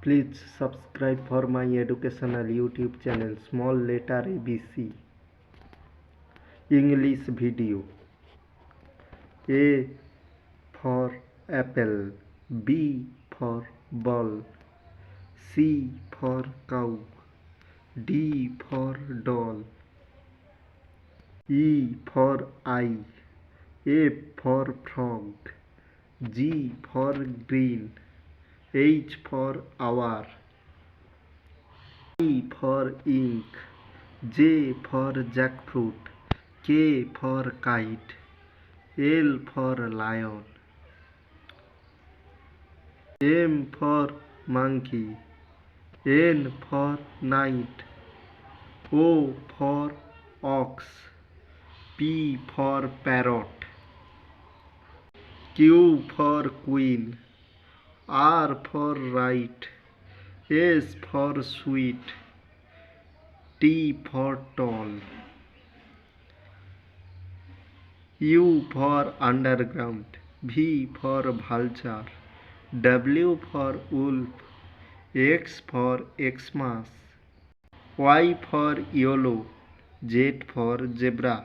Please subscribe for my educational YouTube channel Small Letter ABC English video. A for apple, B for ball, C for cow, D for doll, E for eye, F for frog, G for green, H for hour, I for ink, J for jackfruit, K for kite, L for lion, M for monkey, N for knight, O for ox, P for parrot, Q for queen, R for right, S for sweet, T for tall, U for underground, V for vulture, W for wolf, X for Xmas, Y for yellow, Z for zebra.